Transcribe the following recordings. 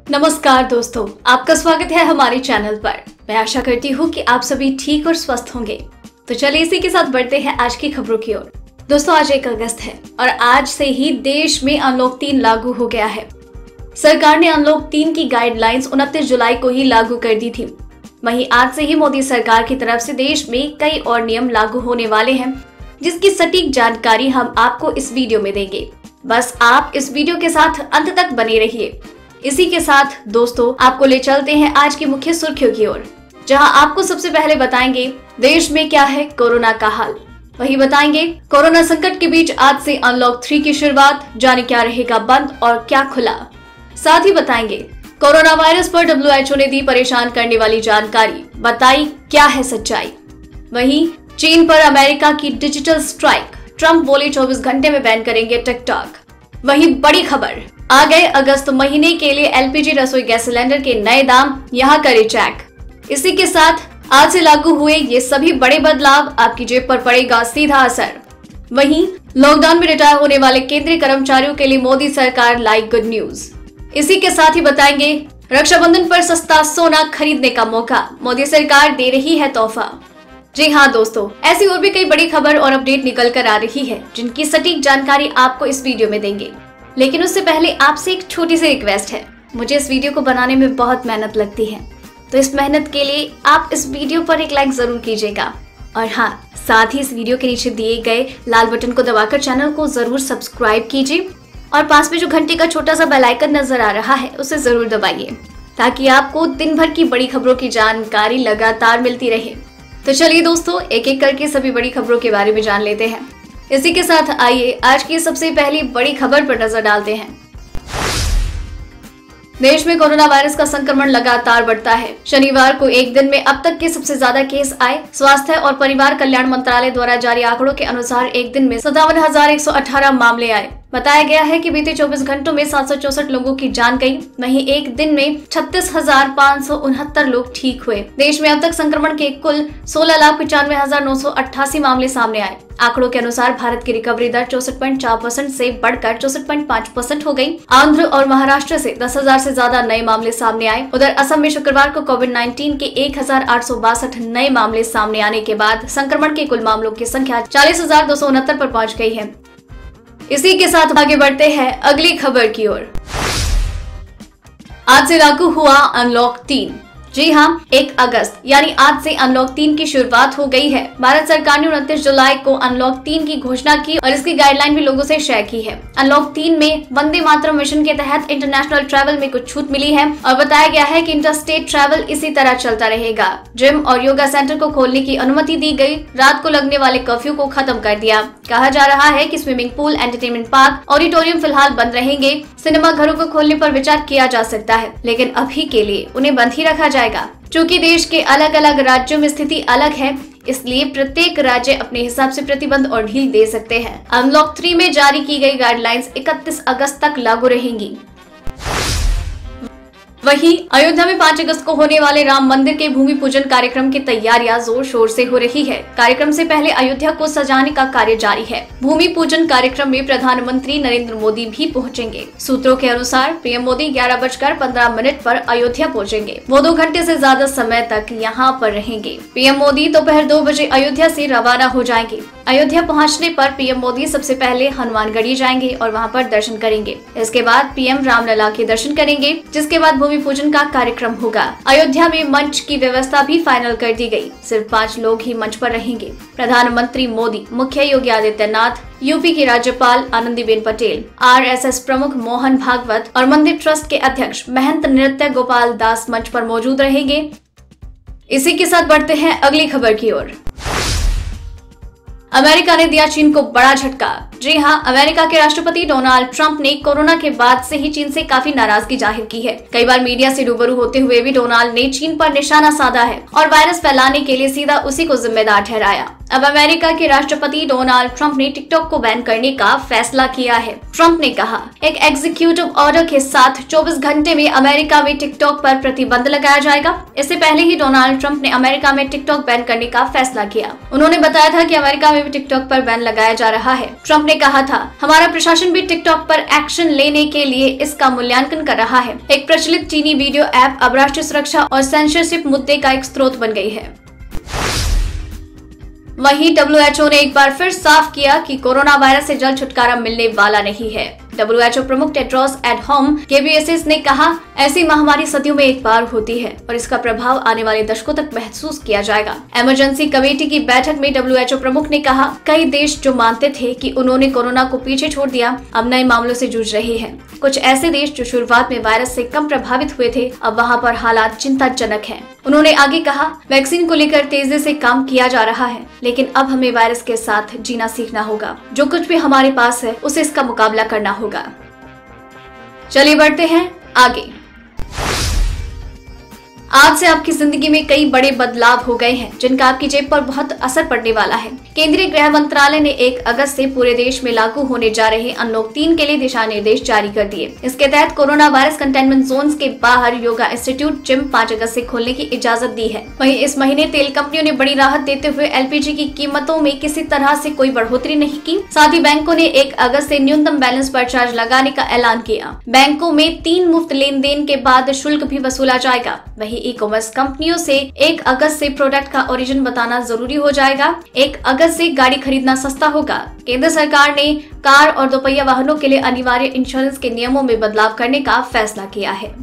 नमस्कार दोस्तों, आपका स्वागत है हमारे चैनल पर। मैं आशा करती हूँ कि आप सभी ठीक और स्वस्थ होंगे। तो चलिए इसी के साथ बढ़ते हैं आज की खबरों की ओर। दोस्तों, आज 1 अगस्त है और आज से ही देश में अनलॉक 3 लागू हो गया है। सरकार ने अनलॉक 3 की गाइडलाइंस 29 जुलाई को ही लागू कर दी थी। वहीं आज से ही मोदी सरकार की तरफ से देश में कई और नियम लागू होने वाले हैं, जिसकी सटीक जानकारी हम आपको इस वीडियो में देंगे। बस आप इस वीडियो के साथ अंत तक बने रहिए। इसी के साथ दोस्तों, आपको ले चलते हैं आज की मुख्य सुर्खियों की ओर, जहां आपको सबसे पहले बताएंगे देश में क्या है कोरोना का हाल। वही बताएंगे कोरोना संकट के बीच आज से अनलॉक 3 की शुरुआत, जाने क्या रहेगा बंद और क्या खुला। साथ ही बताएंगे कोरोना वायरस पर WHO ने दी परेशान करने वाली जानकारी, बताई क्या है सच्चाई। वहीं चीन पर अमेरिका की डिजिटल स्ट्राइक, ट्रंप बोले 24 घंटे में बैन करेंगे टिकटॉक। वही बड़ी खबर, आ गए अगस्त महीने के लिए LPG रसोई गैस सिलेंडर के नए दाम, यहाँ करे चेक। इसी के साथ आज से लागू हुए ये सभी बड़े बदलाव, आपकी जेब पर पड़ेगा सीधा असर। वहीं लॉकडाउन में रिटायर होने वाले केंद्रीय कर्मचारियों के लिए मोदी सरकार लाई गुड न्यूज। इसी के साथ ही बताएंगे रक्षाबंधन पर सस्ता सोना खरीदने का मौका, मोदी सरकार दे रही है तोहफा। जी हाँ दोस्तों, ऐसी और भी कई बड़ी खबर और अपडेट निकल कर आ रही है, जिनकी सटीक जानकारी आपको इस वीडियो में देंगे। लेकिन उससे पहले आपसे एक छोटी सी रिक्वेस्ट है। मुझे इस वीडियो को बनाने में बहुत मेहनत लगती है, तो इस मेहनत के लिए आप इस वीडियो पर एक लाइक जरूर कीजिएगा। और हाँ, साथ ही इस वीडियो के नीचे दिए गए लाल बटन को दबाकर चैनल को जरूर सब्सक्राइब कीजिए और पास में जो घंटे का छोटा सा बेल आइकन नजर आ रहा है उसे जरूर दबाइए, ताकि आपको दिन भर की बड़ी खबरों की जानकारी लगातार मिलती रहे। तो चलिए दोस्तों, एक एक करके सभी बड़ी खबरों के बारे में जान लेते हैं। इसी के साथ आइए आज की सबसे पहली बड़ी खबर पर नजर डालते हैं। देश में कोरोना वायरस का संक्रमण लगातार बढ़ता है। शनिवार को एक दिन में अब तक के सबसे ज्यादा केस आए। स्वास्थ्य और परिवार कल्याण मंत्रालय द्वारा जारी आंकड़ों के अनुसार एक दिन में 57,118 मामले आए। बताया गया है कि बीते 24 घंटों में 764 लोगों की जान गई। वहीं एक दिन में 36,569 लोग ठीक हुए। देश में अब तक संक्रमण के कुल 16,95,988 मामले सामने आए। आंकड़ों के अनुसार भारत की रिकवरी दर 64.4% से बढ़कर 64.5% हो गई। आंध्र और महाराष्ट्र से 10,000 से ज्यादा नए मामले सामने आए। उधर असम में शुक्रवार को कोविड-19 के 1,862 नए मामले सामने आने के बाद संक्रमण के कुल मामलों की संख्या 40,269 पर पहुंच गई है। इसी के साथ आगे बढ़ते हैं अगली खबर की ओर। आज से लागू हुआ अनलॉक 3। जी हाँ, 1 अगस्त यानी आज से अनलॉक 3 की शुरुआत हो गई है। भारत सरकार ने 29 जुलाई को अनलॉक 3 की घोषणा की और इसकी गाइडलाइन भी लोगों से शेयर की है। अनलॉक 3 में वंदे मातरम मिशन के तहत इंटरनेशनल ट्रैवल में कुछ छूट मिली है और बताया गया है कि इंटरस्टेट ट्रैवल इसी तरह चलता रहेगा। जिम और योगा सेंटर को खोलने की अनुमति दी गई। रात को लगने वाले कर्फ्यू को खत्म कर दिया। कहा जा रहा है कि swimming pool, entertainment park, auditorium फिलहाल बंद रहेंगे। सिनेमा घरों को खोलने पर विचार किया जा सकता है, लेकिन अभी के लिए उन्हें बंद ही रखा जाएगा। चूंकि देश के अलग अलग राज्यों में स्थिति अलग है, इसलिए प्रत्येक राज्य अपने हिसाब से प्रतिबंध और ढील दे सकते हैं। अनलॉक 3 में जारी की गई गाइडलाइंस 31 अगस्त तक लागू रहेंगी। वहीं अयोध्या में 5 अगस्त को होने वाले राम मंदिर के भूमि पूजन कार्यक्रम की तैयारियां जोर शोर से हो रही है। कार्यक्रम से पहले अयोध्या को सजाने का कार्य जारी है। भूमि पूजन कार्यक्रम में प्रधानमंत्री नरेंद्र मोदी भी पहुंचेंगे। सूत्रों के अनुसार पीएम मोदी 11:15 पर अयोध्या पहुंचेंगे। वो 2 घंटे से ज्यादा समय तक यहाँ पर रहेंगे। पीएम मोदी दोपहर 2 बजे अयोध्या से रवाना हो जाएंगे। अयोध्या पहुंचने पर पीएम मोदी सबसे पहले हनुमानगढ़ी जाएंगे और वहां पर दर्शन करेंगे। इसके बाद पीएम रामलला के दर्शन करेंगे, जिसके बाद भूमि पूजन का कार्यक्रम होगा। अयोध्या में मंच की व्यवस्था भी फाइनल कर दी गई। सिर्फ 5 लोग ही मंच पर रहेंगे। प्रधानमंत्री मोदी, मुख्य योगी आदित्यनाथ, यूपी की राज्यपाल आनंदीबेन पटेल, RSS प्रमुख मोहन भागवत और मंदिर ट्रस्ट के अध्यक्ष महंत नृत्य गोपाल दास मंच पर मौजूद रहेंगे। इसी के साथ बढ़ते हैं अगली खबर की ओर। अमेरिका ने दिया चीन को बड़ा झटका। जी हाँ, अमेरिका के राष्ट्रपति डोनाल्ड ट्रंप ने कोरोना के बाद से ही चीन से काफी नाराजगी जाहिर की है। कई बार मीडिया से रूबरू होते हुए भी डोनाल्ड ने चीन पर निशाना साधा है और वायरस फैलाने के लिए सीधा उसी को जिम्मेदार ठहराया। अब अमेरिका के राष्ट्रपति डोनाल्ड ट्रंप ने टिकटॉक को बैन करने का फैसला किया है। ट्रंप ने कहा, एक एग्जीक्यूटिव ऑर्डर के साथ 24 घंटे में अमेरिका में टिकटॉक पर प्रतिबंध लगाया जाएगा। इससे पहले ही डोनाल्ड ट्रंप ने अमेरिका में टिकटॉक बैन करने का फैसला किया। उन्होंने बताया था कि अमेरिका में भी टिकटॉक पर बैन लगाया जा रहा है। ट्रंप ने कहा था, हमारा प्रशासन भी टिकटॉक पर एक्शन लेने के लिए इसका मूल्यांकन कर रहा है। एक प्रचलित चीनी वीडियो ऐप अब राष्ट्रीय सुरक्षा और सेंसरशिप मुद्दे का एक स्रोत बन गई है। वहीं WHO ने एक बार फिर साफ किया कि कोरोना वायरस से जल्द छुटकारा मिलने वाला नहीं है। WHO प्रमुख टेड्रोस एडहानोम घेब्रेयेसस ने कहा, ऐसी महामारी सदियों में एक बार होती है और इसका प्रभाव आने वाले दशकों तक महसूस किया जाएगा। इमरजेंसी कमेटी की बैठक में WHO प्रमुख ने कहा, कई देश जो मानते थे कि उन्होंने कोरोना को पीछे छोड़ दिया, अब नए मामलों से जूझ रहे हैं। कुछ ऐसे देश जो शुरुआत में वायरस से कम प्रभावित हुए थे, अब वहाँ पर हालात चिंताजनक हैं। उन्होंने आगे कहा, वैक्सीन को लेकर तेजी से काम किया जा रहा है, लेकिन अब हमें वायरस के साथ जीना सीखना होगा। जो कुछ भी हमारे पास है उसे इसका मुकाबला करना होगा। चलिए बढ़ते हैं आगे। आज से आपकी जिंदगी में कई बड़े बदलाव हो गए हैं, जिनका आपकी जेब पर बहुत असर पड़ने वाला है। केंद्रीय गृह मंत्रालय ने 1 अगस्त से पूरे देश में लागू होने जा रहे अनलॉक 3 के लिए दिशा निर्देश जारी कर दिए। इसके तहत कोरोना वायरस कंटेनमेंट जोन्स के बाहर योगा इंस्टीट्यूट, जिम 5 अगस्त से खोलने की इजाजत दी है। वहीं इस महीने तेल कंपनियों ने बड़ी राहत देते हुए LPG की कीमतों में किसी तरह से कोई बढ़ोतरी नहीं की। साथ ही बैंकों ने 1 अगस्त से न्यूनतम बैलेंस पर चार्ज लगाने का ऐलान किया। बैंकों में 3 मुफ्त लेन देन के बाद शुल्क भी वसूला जाएगा। वहीं ई-कॉमर्स कंपनियों से 1 अगस्त से प्रोडक्ट का ओरिजिन बताना जरूरी हो जाएगा। 1 अगस्त से गाड़ी खरीदना सस्ता होगा। केंद्र सरकार ने कार और दोपहिया वाहनों के लिए अनिवार्य इंश्योरेंस के नियमों में बदलाव करने का फैसला किया है।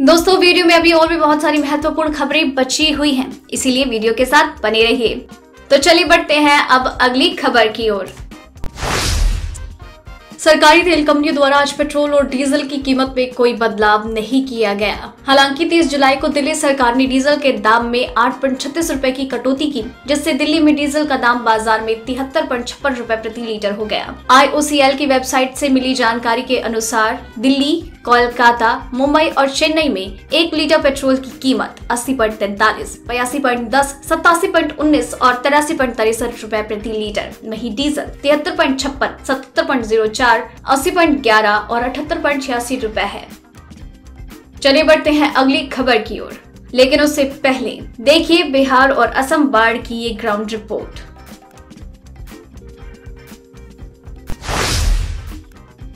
दोस्तों, वीडियो में अभी और भी बहुत सारी महत्वपूर्ण खबरें बची हुई हैं, इसीलिए वीडियो के साथ बने रहिए। तो चलिए बढ़ते हैं अब अगली खबर की ओर। सरकारी तेल कंपनियों द्वारा आज पेट्रोल और डीजल की कीमत में कोई बदलाव नहीं किया गया। हालांकि 30 जुलाई को दिल्ली सरकार ने डीजल के दाम में 8.36 रुपए की कटौती की, जिससे दिल्ली में डीजल का दाम बाजार में 73.56 रुपए प्रति लीटर हो गया। IOCL की वेबसाइट से मिली जानकारी के अनुसार दिल्ली, कोलकाता, मुंबई और चेन्नई में 1 लीटर पेट्रोल की कीमत 80.43, 82.10, 87.19 और 83.63 रुपए प्रति लीटर। वहीं डीजल 73.56, 77.04, 80.11 और 78.86 रुपए है। चलिए बढ़ते हैं अगली खबर की ओर, लेकिन उससे पहले देखिए बिहार और असम बाढ़ की ये ग्राउंड रिपोर्ट।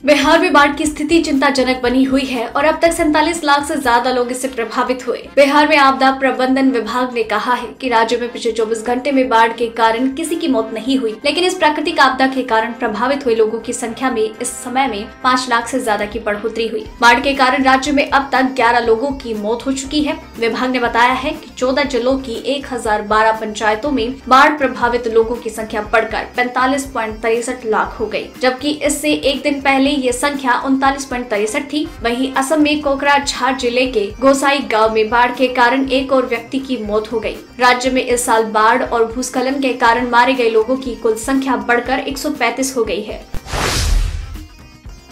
बिहार में बाढ़ की स्थिति चिंताजनक बनी हुई है और अब तक 47 लाख से ज्यादा लोग इससे प्रभावित हुए। बिहार में आपदा प्रबंधन विभाग ने कहा है कि राज्य में पिछले 24 घंटे में बाढ़ के कारण किसी की मौत नहीं हुई, लेकिन इस प्राकृतिक आपदा के कारण प्रभावित हुए लोगों की संख्या में इस समय में 5 लाख से ज्यादा की बढ़ोतरी हुई। बाढ़ के कारण राज्य में अब तक 11 लोगों की मौत हो चुकी है। विभाग ने बताया है कि 14 जिलों की 1012 पंचायतों में बाढ़ प्रभावित लोगों की संख्या बढ़कर 45.63 लाख हो गयी, जबकि इससे एक दिन पहले ये संख्या 39.63 थी। वहीं असम में कोकराझार जिले के गोसाई गांव में बाढ़ के कारण एक और व्यक्ति की मौत हो गई। राज्य में इस साल बाढ़ और भूस्खलन के कारण मारे गए लोगों की कुल संख्या बढ़कर 135 हो गई है।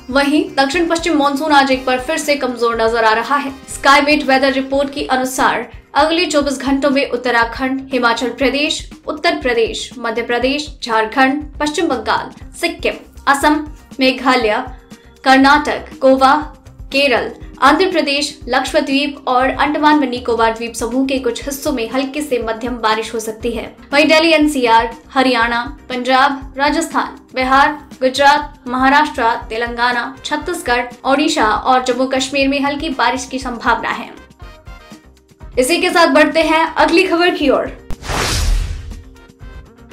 वहीं दक्षिण पश्चिम मानसून आज एक बार फिर से कमजोर नजर आ रहा है। स्काईमेट वेदर रिपोर्ट के अनुसार अगले 24 घंटों में उत्तराखंड, हिमाचल प्रदेश, उत्तर प्रदेश, मध्य प्रदेश, झारखंड, पश्चिम बंगाल, सिक्किम, असम, मेघालय, कर्नाटक, गोवा, केरल, आंध्र प्रदेश, लक्षद्वीप और अंडमान व निकोबार द्वीप समूह के कुछ हिस्सों में हल्की से मध्यम बारिश हो सकती है। वहीं दिल्ली, NCR, हरियाणा, पंजाब, राजस्थान, बिहार, गुजरात, महाराष्ट्र, तेलंगाना, छत्तीसगढ़, ओडिशा और जम्मू कश्मीर में हल्की बारिश की संभावना है। इसी के साथ बढ़ते हैं अगली खबर की ओर।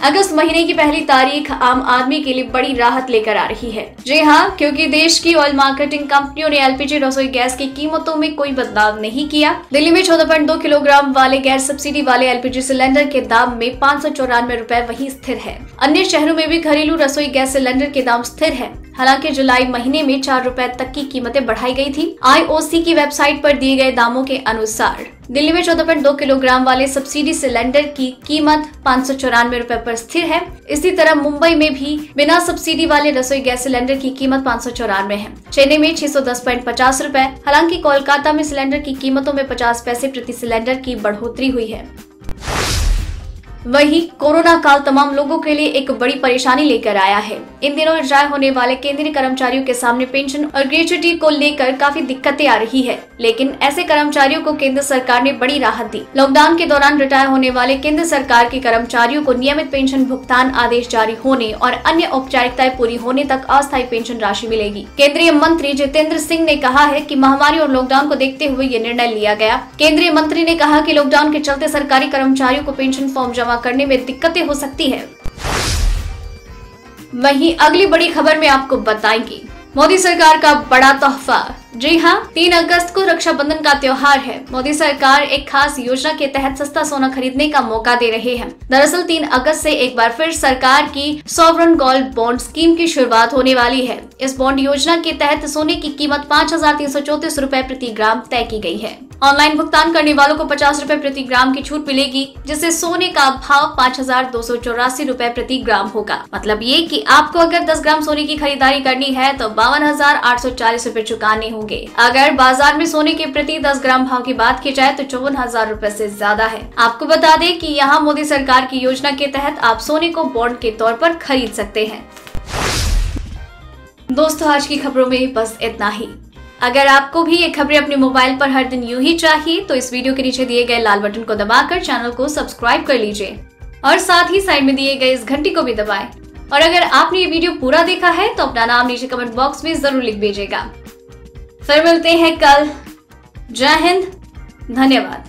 अगस्त महीने की पहली तारीख आम आदमी के लिए बड़ी राहत लेकर आ रही है। जी हाँ, क्योंकि देश की ऑयल मार्केटिंग कंपनियों ने LPG रसोई गैस की कीमतों में कोई बदलाव नहीं किया। दिल्ली में 14.2 किलोग्राम वाले गैस सब्सिडी वाले LPG सिलेंडर के दाम में 594 रुपए वही स्थिर है। अन्य शहरों में भी घरेलू रसोई गैस सिलेंडर के दाम स्थिर है। हालांकि जुलाई महीने में 4 रुपए तक की कीमतें बढ़ाई गई थी। IOC की वेबसाइट पर दिए गए दामों के अनुसार दिल्ली में 14.2 किलोग्राम वाले सब्सिडी सिलेंडर की कीमत 594 रुपए पर स्थिर है। इसी तरह मुंबई में भी बिना सब्सिडी वाले रसोई गैस सिलेंडर की कीमत 594 है। चेन्नई में 610.50 रुपए। हालांकि कोलकाता में सिलेंडर की कीमतों में 50 पैसे प्रति सिलेंडर की बढ़ोतरी हुई है। वहीं कोरोना काल तमाम लोगों के लिए एक बड़ी परेशानी लेकर आया है। इन दिनों रिटायर होने वाले केंद्रीय कर्मचारियों के सामने पेंशन और ग्रेच्युटी को लेकर काफी दिक्कतें आ रही है, लेकिन ऐसे कर्मचारियों को केंद्र सरकार ने बड़ी राहत दी। लॉकडाउन के दौरान रिटायर होने वाले केंद्र सरकार के कर्मचारियों को नियमित पेंशन भुगतान आदेश जारी होने और अन्य औपचारिकताएं पूरी होने तक अस्थायी पेंशन राशि मिलेगी। केंद्रीय मंत्री जितेंद्र सिंह ने कहा है कि महामारी और लॉकडाउन को देखते हुए ये निर्णय लिया गया। केंद्रीय मंत्री ने कहा कि लॉकडाउन के चलते सरकारी कर्मचारियों को पेंशन फॉर्म जमा करने में दिक्कतें हो सकती है। वहीं अगली बड़ी खबर में आपको बताएंगे मोदी सरकार का बड़ा तोहफा। जी हाँ, 3 अगस्त को रक्षाबंधन का त्योहार है। मोदी सरकार एक खास योजना के तहत सस्ता सोना खरीदने का मौका दे रहे हैं। दरअसल 3 अगस्त से एक बार फिर सरकार की सॉवरन गोल्ड बॉन्ड स्कीम की शुरुआत होने वाली है। इस बॉन्ड योजना के तहत सोने की कीमत 5,334 रुपए प्रति ग्राम तय की गई है। ऑनलाइन भुगतान करने वालों को 50 रुपए प्रति ग्राम की छूट मिलेगी, जिससे सोने का भाव 5,284 रुपए प्रति ग्राम होगा। मतलब ये कि आपको अगर 10 ग्राम सोने की खरीदारी करनी है तो 52,840 रुपए चुकाने होंगे। अगर बाजार में सोने के प्रति 10 ग्राम भाव की बात की जाए तो 54,000 रुपए से ज्यादा है। आपको बता दें कि यहाँ मोदी सरकार की योजना के तहत आप सोने को बॉन्ड के तौर पर खरीद सकते हैं। दोस्तों, आज की खबरों में बस इतना ही। अगर आपको भी ये खबरें अपने मोबाइल पर हर दिन यूं ही चाहिए तो इस वीडियो के नीचे दिए गए लाल बटन को दबाकर चैनल को सब्सक्राइब कर लीजिए और साथ ही साइड में दिए गए इस घंटी को भी दबाएं। और अगर आपने ये वीडियो पूरा देखा है तो अपना नाम नीचे कमेंट बॉक्स में जरूर लिख भेजिएगा। फिर मिलते हैं कल। जय हिंद, धन्यवाद।